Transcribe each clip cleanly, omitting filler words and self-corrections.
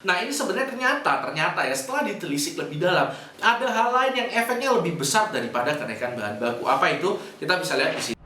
Nah, ini sebenarnya ternyata ya setelah ditelisik lebih dalam, ada hal lain yang efeknya lebih besar daripada kenaikan bahan baku. Apa itu? Kita bisa lihat di sini.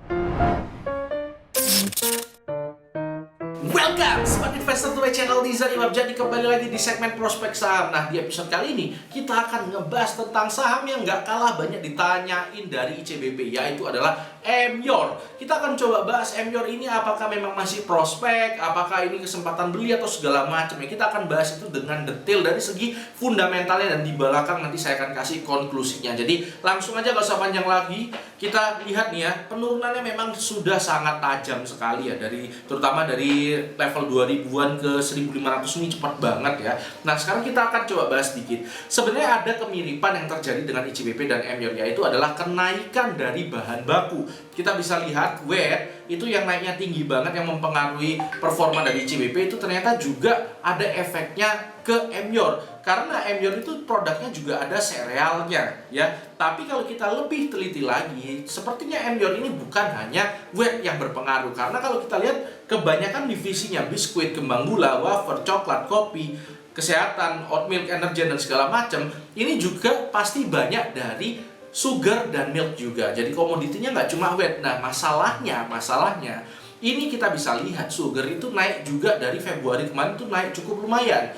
Welcome, Smart Investor to my channel Nizar Imam. Jadi kembali lagi di segmen prospek saham. Nah, di episode kali ini kita akan ngebahas tentang saham yang nggak kalah banyak ditanyain dari ICBP, yaitu adalah Emyor. Kita akan coba bahas Emyor ini apakah memang masih prospek, apakah ini kesempatan beli atau segala macam. Ya, kita akan bahas itu dengan detail dari segi fundamentalnya, dan di belakang nanti saya akan kasih konklusinya. Jadi langsung aja, gak usah panjang lagi. Kita lihat nih ya, penurunannya memang sudah sangat tajam sekali ya, terutama dari level 2000-an ke 1500 ini cepat banget ya. Nah, sekarang kita akan coba bahas sedikit. Sebenarnya ada kemiripan yang terjadi dengan ICBP dan Emyor, yaitu adalah kenaikan dari bahan baku. Kita bisa lihat WET itu yang naiknya tinggi banget, yang mempengaruhi performa dari ICBP itu ternyata juga ada efeknya ke Emyor. Karena Emyor itu produknya juga ada serealnya ya. Tapi kalau kita lebih teliti lagi, sepertinya Emyor ini bukan hanya WET yang berpengaruh. Karena kalau kita lihat kebanyakan divisinya, biskuit, kembang gula, wafer, coklat, kopi, kesehatan, oat milk, energen, dan segala macam, ini juga pasti banyak dari sugar dan milk juga. Jadi komoditinya nggak cuma WET. Nah, masalahnya ini kita bisa lihat sugar itu naik juga dari Februari kemarin itu naik cukup lumayan.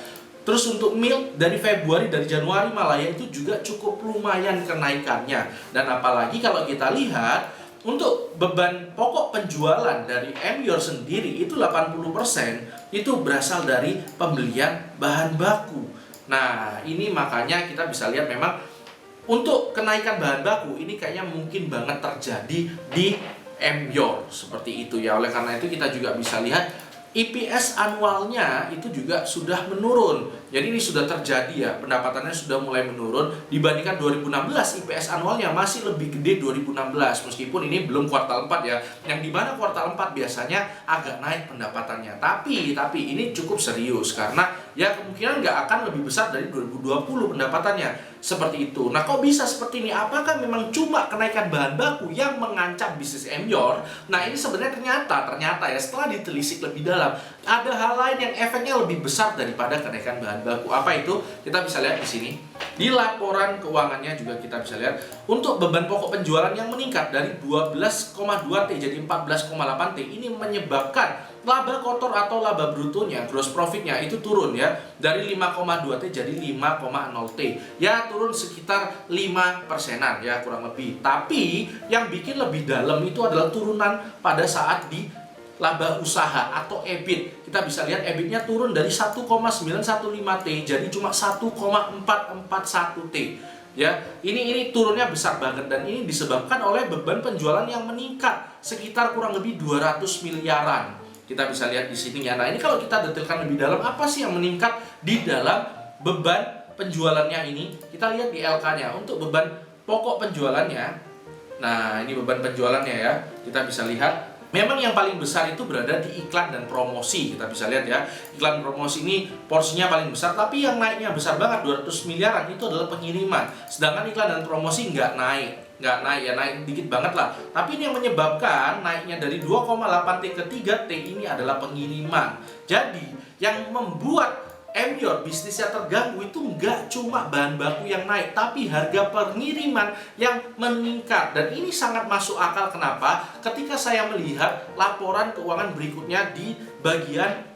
Terus untuk milk dari Februari, dari Januari malah ya itu juga cukup lumayan kenaikannya. Dan apalagi kalau kita lihat untuk beban pokok penjualan dari Emyor sendiri itu 80% itu berasal dari pembelian bahan baku. Nah, ini makanya kita bisa lihat memang untuk kenaikan bahan baku ini kayaknya mungkin banget terjadi di Emyor seperti itu ya. Oleh karena itu kita juga bisa lihat EPS anualnya itu juga sudah menurun. Jadi ini sudah terjadi ya, pendapatannya sudah mulai menurun dibandingkan 2016. EPS anualnya masih lebih gede 2016, meskipun ini belum kuartal 4 ya, yang dimana kuartal 4 biasanya agak naik pendapatannya. Tapi ini cukup serius karena ya kemungkinan nggak akan lebih besar dari 2020 pendapatannya. Seperti itu. Nah, kok bisa seperti ini? Apakah memang cuma kenaikan bahan baku yang mengancam bisnis Emyor? Nah, ini sebenarnya ternyata ya setelah ditelisik lebih dalam, ada hal lain yang efeknya lebih besar daripada kenaikan bahan baku. Apa itu? Kita bisa lihat di sini. Di laporan keuangannya juga kita bisa lihat untuk beban pokok penjualan yang meningkat dari 12,2 T jadi 14,8 T. Ini menyebabkan laba kotor atau laba brutonya, gross profitnya itu turun ya, dari 5,2 T jadi 5,0 T. Ya, turun sekitar 5%-an ya kurang lebih. Tapi yang bikin lebih dalam itu adalah turunan pada saat di laba usaha atau EBIT. Kita bisa lihat EBIT-nya turun dari 1,915 T jadi cuma 1,441 T. Ya, ini turunnya besar banget, dan ini disebabkan oleh beban penjualan yang meningkat sekitar kurang lebih 200 miliaran. Kita bisa lihat di sini ya. Nah, ini kalau kita detailkan lebih dalam, apa sih yang meningkat di dalam beban penjualannya ini? Kita lihat di LK-nya. Untuk beban pokok penjualannya, nah ini beban penjualannya ya, kita bisa lihat memang yang paling besar itu berada di iklan dan promosi. Kita bisa lihat ya, iklan promosi ini porsinya paling besar, tapi yang naiknya besar banget 200 miliaran itu adalah pengiriman. Sedangkan iklan dan promosi nggak naik ya, naik dikit banget lah. Tapi ini yang menyebabkan naiknya dari 2,8 T ke 3 T ini adalah pengiriman. Jadi yang membuat Emyor bisnisnya terganggu itu nggak cuma bahan baku yang naik, tapi harga pengiriman yang meningkat. Dan ini sangat masuk akal. Kenapa? Ketika saya melihat laporan keuangan berikutnya di bagian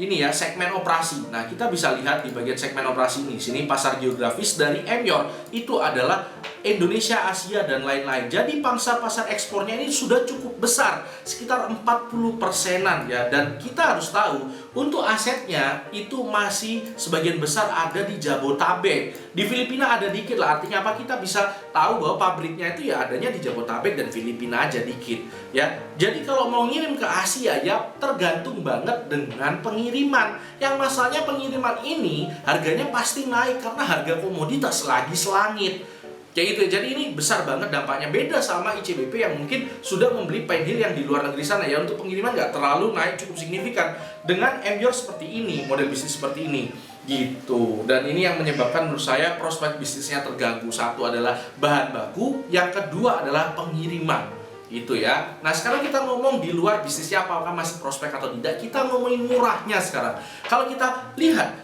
ini ya, segmen operasi. Nah, kita bisa lihat di bagian segmen operasi ini. Sini pasar geografis dari Emyor itu adalah Indonesia, Asia, dan lain-lain. Jadi pangsa pasar ekspornya ini sudah cukup besar, sekitar 40%-an ya. Dan kita harus tahu untuk asetnya itu masih sebagian besar ada di Jabotabek. Di Filipina ada dikit lah. Artinya apa? Kita bisa tahu bahwa pabriknya itu ya adanya di Jabotabek dan Filipina aja dikit ya. Jadi kalau mau ngirim ke Asia ya tergantung banget dengan pengiriman. Yang masalahnya pengiriman ini harganya pasti naik karena harga komoditas lagi selangit. Kayak gitu ya. Jadi ini besar banget dampaknya, beda sama ICBP yang mungkin sudah membeli Pine Hill yang di luar negeri sana ya. Untuk pengiriman nggak terlalu naik cukup signifikan. Dengan Emyor seperti ini, model bisnis seperti ini gitu. Dan ini yang menyebabkan menurut saya prospek bisnisnya terganggu. Satu adalah bahan baku, yang kedua adalah pengiriman. Itu ya. Nah, sekarang kita ngomong di luar bisnisnya apakah masih prospek atau tidak. Kita ngomongin murahnya sekarang. Kalau kita lihat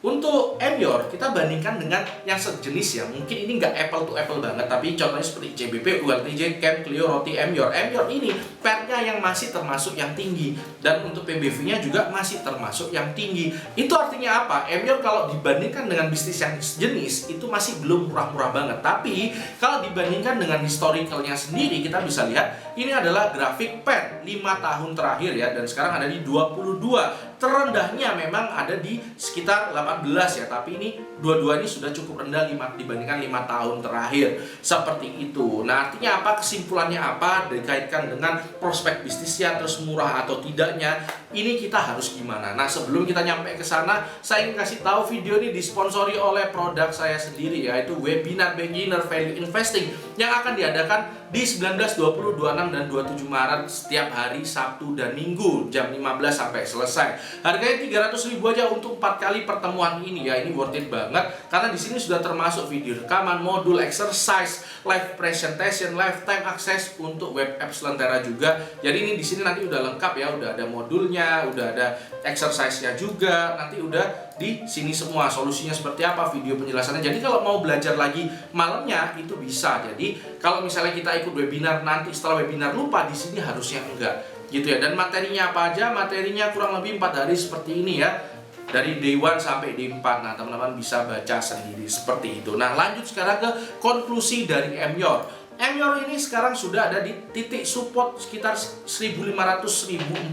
Untuk Emyor, kita bandingkan dengan yang sejenis ya. Mungkin ini nggak apple to apple banget, tapi contohnya seperti ICBP, ULTJ, Camp, Clio, Roti, Emyor. Emyor ini PER-nya yang masih termasuk yang tinggi. Dan untuk PBV-nya juga masih termasuk yang tinggi. Itu artinya apa? Emyor kalau dibandingkan dengan bisnis yang sejenis, itu masih belum murah-murah banget. Tapi, kalau dibandingkan dengan historicalnya sendiri, kita bisa lihat, ini adalah grafik PER 5 tahun terakhir ya. Dan sekarang ada di 22. Terendahnya memang ada di sekitar 18 ya, tapi ini dua-dua ini sudah cukup rendah dibandingkan 5 tahun terakhir. Seperti itu. Nah, artinya apa? Kesimpulannya apa? Dikaitkan dengan prospek bisnisnya terus murah atau tidaknya, ini kita harus gimana? Nah, sebelum kita nyampe ke sana, saya ingin kasih tahu video ini disponsori oleh produk saya sendiri, yaitu webinar Beginner Value Investing yang akan diadakan di 19, 20, 26, dan 27 Maret setiap hari Sabtu dan Minggu jam 15 sampai selesai. Harganya 300.000 aja untuk 4 kali pertemuan ini ya. Ini worth it banget karena di sini sudah termasuk video rekaman, modul exercise, live presentation, lifetime access untuk web apps Lentera juga. Jadi ini di sini nanti udah lengkap ya, udah ada modulnya, udah ada exercise-nya juga. Nanti udah di sini semua solusinya seperti apa, video penjelasannya. Jadi kalau mau belajar lagi malamnya itu bisa. Jadi kalau misalnya kita ikut webinar nanti setelah webinar lupa, di sini harusnya enggak gitu ya. Dan materinya apa aja? Materinya kurang lebih 4 hari seperti ini ya, dari day 1 sampai day 4. Nah, teman-teman bisa baca sendiri seperti itu. Nah, lanjut sekarang ke konklusi dari Emyor. Emyor ini sekarang sudah ada di titik support sekitar 1.500-1.400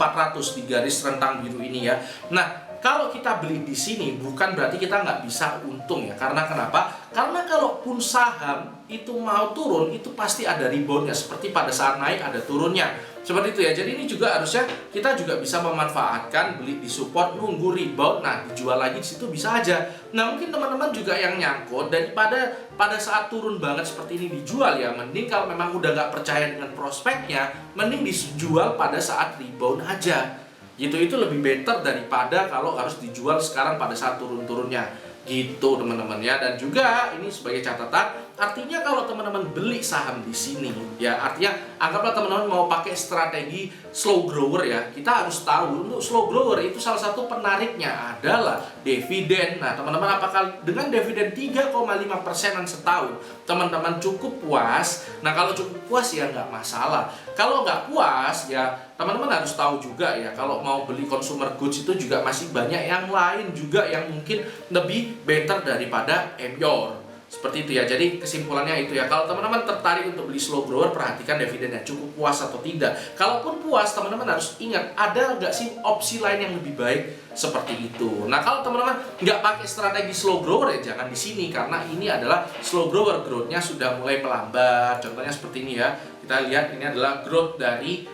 di garis rentang biru ini ya. Nah, kalau kita beli di sini bukan berarti kita nggak bisa untung ya. Karena kenapa? Karena kalaupun saham itu mau turun, itu pasti ada reboundnya. Seperti pada saat naik ada turunnya. Seperti itu ya. Jadi ini juga harusnya kita juga bisa memanfaatkan beli di support, nunggu rebound, nah dijual lagi di situ bisa aja. Nah, mungkin teman-teman juga yang nyangkut daripada pada saat turun banget seperti ini dijual ya. Mending kalau memang udah nggak percaya dengan prospeknya, mending dijual pada saat rebound aja. Gitu, itu lebih better daripada kalau harus dijual sekarang pada saat turun-turunnya. Gitu teman-teman ya. Dan juga ini sebagai catatan, artinya kalau teman-teman beli saham di sini ya, artinya anggaplah teman-teman mau pakai strategi slow grower ya. Kita harus tahu untuk slow grower itu salah satu penariknya adalah dividen. Nah, teman-teman apakah dengan dividen 3,5%-an setahun teman-teman cukup puas? Nah, kalau cukup puas ya nggak masalah. Kalau nggak puas ya teman-teman harus tahu juga ya, kalau mau beli consumer goods itu juga masih banyak yang lain juga yang mungkin lebih better daripada Emyor. Seperti itu ya. Jadi kesimpulannya itu ya. Kalau teman-teman tertarik untuk beli slow grower, perhatikan dividennya cukup puas atau tidak. Kalaupun puas, teman-teman harus ingat ada nggak sih opsi lain yang lebih baik seperti itu. Nah, kalau teman-teman nggak pakai strategi slow grower ya jangan di sini, karena ini adalah slow grower, growth-nya sudah mulai melambat. Contohnya seperti ini ya. Kita lihat ini adalah growth dari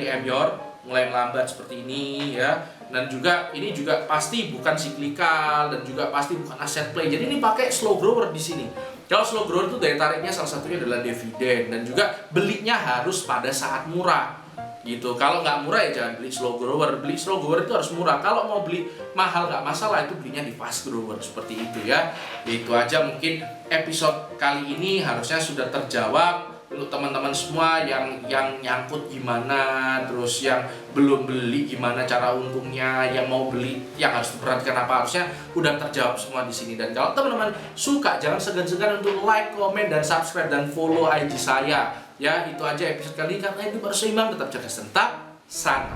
Emyor mulai melambat seperti ini ya. Dan juga ini juga pasti bukan siklikal dan juga pasti bukan aset play. Jadi ini pakai slow grower di sini. Kalau slow grower itu daya tariknya salah satunya adalah dividen dan juga belinya harus pada saat murah. Gitu. Kalau nggak murah ya jangan beli slow grower. Beli slow grower itu harus murah. Kalau mau beli mahal nggak masalah, itu belinya di fast grower seperti itu ya. Itu aja mungkin episode kali ini harusnya sudah terjawab. Untuk teman-teman semua yang nyangkut gimana, terus yang belum beli gimana cara untungnya, yang mau beli yang harus diperhatikan apa, harusnya udah terjawab semua di sini. Dan kalau teman-teman suka jangan segan-segan untuk like, komen, dan subscribe dan follow IG saya. Ya, itu aja episode kali ini karena itu baru seimbang, tetap cerdas, tetap sana.